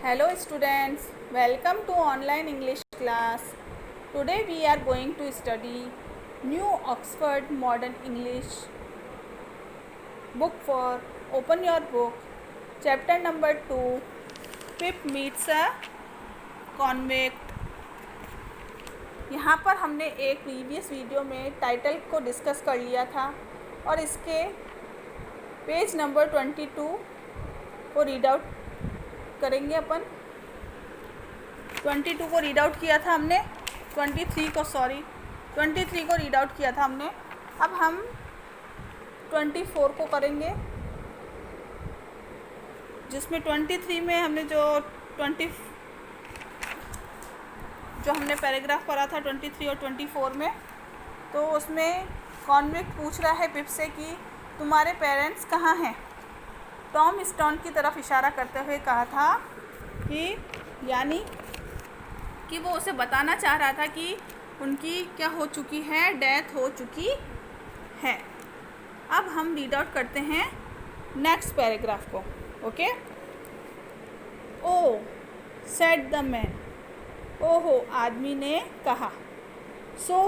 Hello students, welcome to online English class. Today we are going to study New Oxford Modern English book for Open Your Book, chapter number 2, Pip meets a convict. यहाँ पर हमने एक previous video में title को discuss कर लिया था और इसके पेज नंबर 22 को रीड आउट करेंगे अपन। 22 को रीड आउट किया था हमने, 23 को रीड आउट किया था हमने। अब हम 24 को करेंगे, जिसमें 23 में हमने जो हमने पैराग्राफ पढ़ा था 23 और 24 में, तो उसमें कॉन्विक्ट पूछ रहा है पिप से कि तुम्हारे पेरेंट्स कहाँ हैं। टॉम स्टोन की तरफ इशारा करते हुए कहा था कि यानी कि वो उसे बताना चाह रहा था कि उनकी क्या हो चुकी है, डेथ हो चुकी है। अब हम रीड आउट करते हैं नेक्स्ट पैराग्राफ को। Okay. Oh said the man, ओहो आदमी ने कहा। So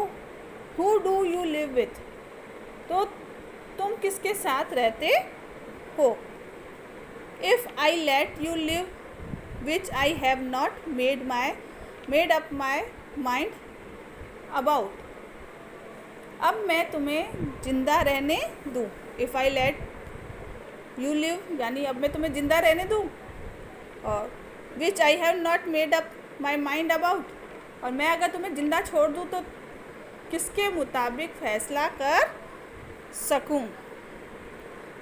who do you live with, तो तुम किसके साथ रहते हो। If I let you live which I have not made up my mind about, अब मैं तुम्हें ज़िंदा रहने दूँ। If I let you live यानी अब मैं तुम्हें ज़िंदा रहने दूँ, और which I have not made up my mind about, और मैं अगर तुम्हें ज़िंदा छोड़ दूँ तो किसके मुताबिक फ़ैसला कर सकूँ।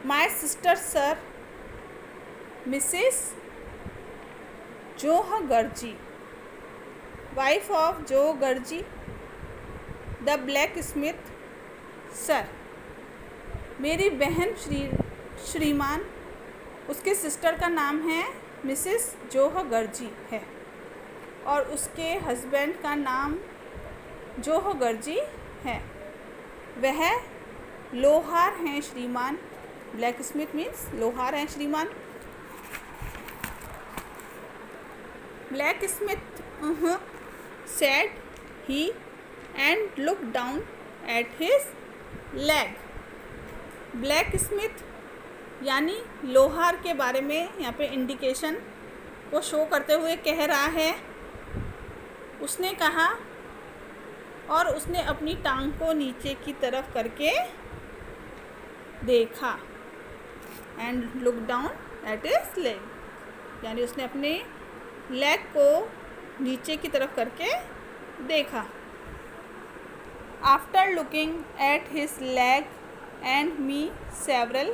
My sister sir Mrs Joe Gargery, wife of Joe Gargery the blacksmith sir, मेरी बहन श्रीमान, उसके सिस्टर का नाम है मिसिस जोह गर्जी है, और उसके हस्बैंड का नाम जोह गर्जी है। वह लोहार हैं श्रीमान, ब्लैक स्मिथ मीन्स लोहार हैं श्रीमान। Black Smith said he and looked down at his leg। Black Smith यानी लोहार के बारे में यहाँ पे इंडिकेशन को शो करते हुए कह रहा है। उसने कहा और उसने अपनी टांग को नीचे की तरफ करके देखा। And look down at his leg, यानी उसने अपने लेग को नीचे की तरफ करके देखा। After looking at his leg and me several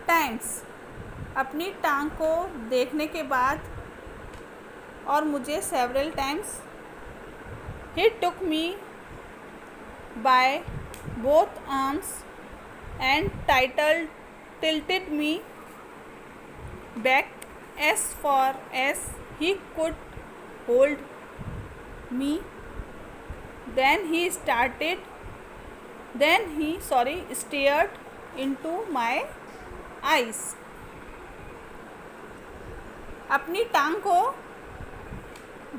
times, अपनी टांग को देखने के बाद और मुझे several times, he took me by both arms and tilted me back as far as he could hold me, then he stared into my eyes। अपनी टांग को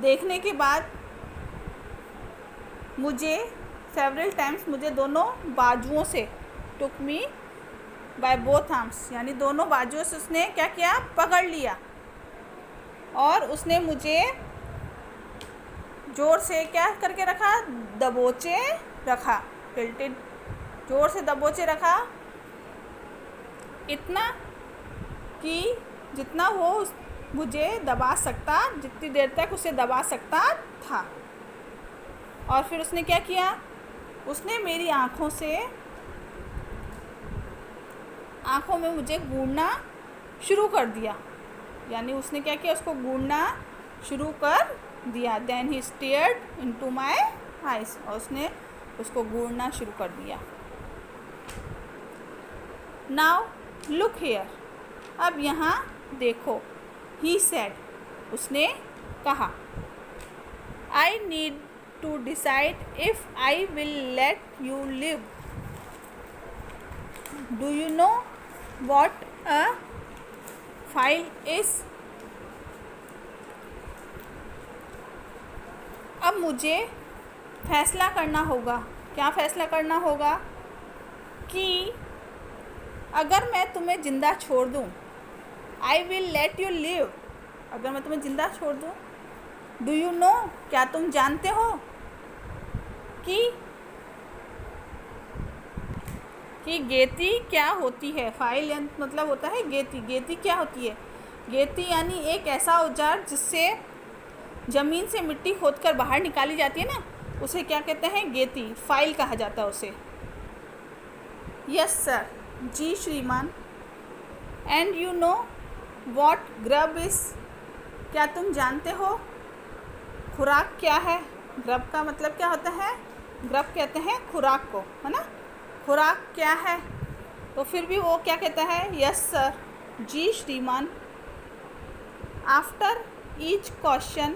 देखने के बाद मुझे सेवरल टाइम्स, मुझे दोनों बाजुओं से, टुक मी बाय बोथ आर्म्स यानी दोनों बाजुओं से उसने क्या किया, पकड़ लिया, और उसने मुझे ज़ोर से क्या करके रखा, दबोचे रखा। टिल्टेड, ज़ोर से दबोचे रखा, इतना कि जितना वो मुझे दबा सकता, जितनी देर तक उसे दबा सकता था। और फिर उसने क्या किया, उसने मेरी आँखों में मुझे गूंदना शुरू कर दिया, यानी उसने क्या किया, उसको गूंदना शुरू कर दिया। Then he stared into my eyes, और उसने उसको गूंदना शुरू कर दिया। नाउ लुक हियर, अब यहाँ देखो। ही सेड, उसने कहा। I need to decide if I will let you live. Do you know what a file is? अब मुझे फैसला करना होगा। क्या फैसला करना होगा? कि अगर मैं तुम्हें ज़िंदा छोड़ दूँ, आई विल लेट यू लिव, अगर मैं तुम्हें ज़िंदा छोड़ दूँ, डू यू नो, क्या तुम जानते हो कि गेती क्या होती है? फाइल यंत्र मतलब होता है गेती। गेती क्या होती है? गेती यानी एक ऐसा औजार जिससे ज़मीन से मिट्टी खोदकर बाहर निकाली जाती है ना, उसे क्या कहते हैं? गेती। फाइल कहा जाता है उसे। यस सर, जी श्रीमान। And you know what grub is, क्या तुम जानते हो खुराक क्या है? ग्रब का मतलब क्या होता है? ग्रब कहते हैं खुराक को, है ना। खुराक क्या है? तो फिर भी वो क्या कहता है? यस सर, जी श्रीमान। After each question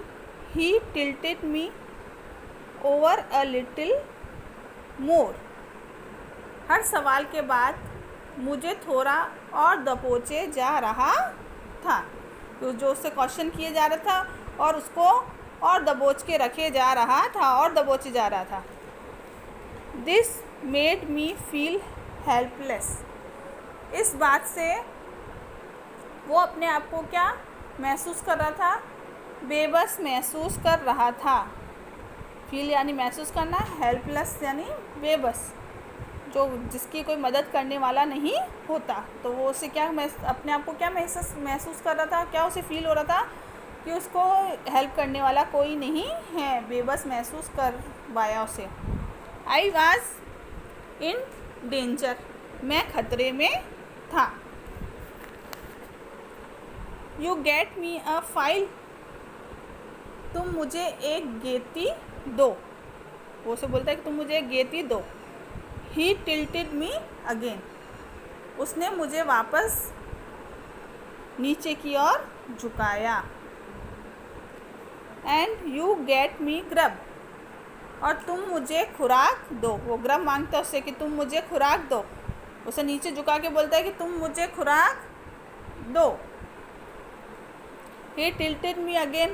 he tilted me over a little more, हर सवाल के बाद मुझे थोड़ा और दबोचे जा रहा था। तो जो उससे क्वेश्चन किए जा रहा था और उसको और दबोच के रखे जा रहा था और दबोचे जा रहा था। This made me feel helpless, इस बात से वो अपने आप को क्या महसूस कर रहा था? बेबस महसूस कर रहा था। फील यानी महसूस करना, हेल्पलेस यानी बेबस, जो जिसकी कोई मदद करने वाला नहीं होता। तो वो उसे क्या अपने आप को क्या महसूस कर रहा था? क्या उसे फील हो रहा था? कि उसको हेल्प करने वाला कोई नहीं है, बेबस महसूस कर पाया उसे। आई वॉज इन डेंजर, मैं खतरे में था। You get me a file, तुम मुझे एक गेती दो। वो से बोलता है कि तुम मुझे एक गेती दो। ही टिल्टेड मी अगेन, उसने मुझे वापस नीचे की ओर झुकाया। And you get me grub, और तुम मुझे खुराक दो। वो ग्रब मांगता है उससे कि तुम मुझे खुराक दो। उसे नीचे झुका के बोलता है कि तुम मुझे खुराक दो। ही टिल्टेड मी अगेन,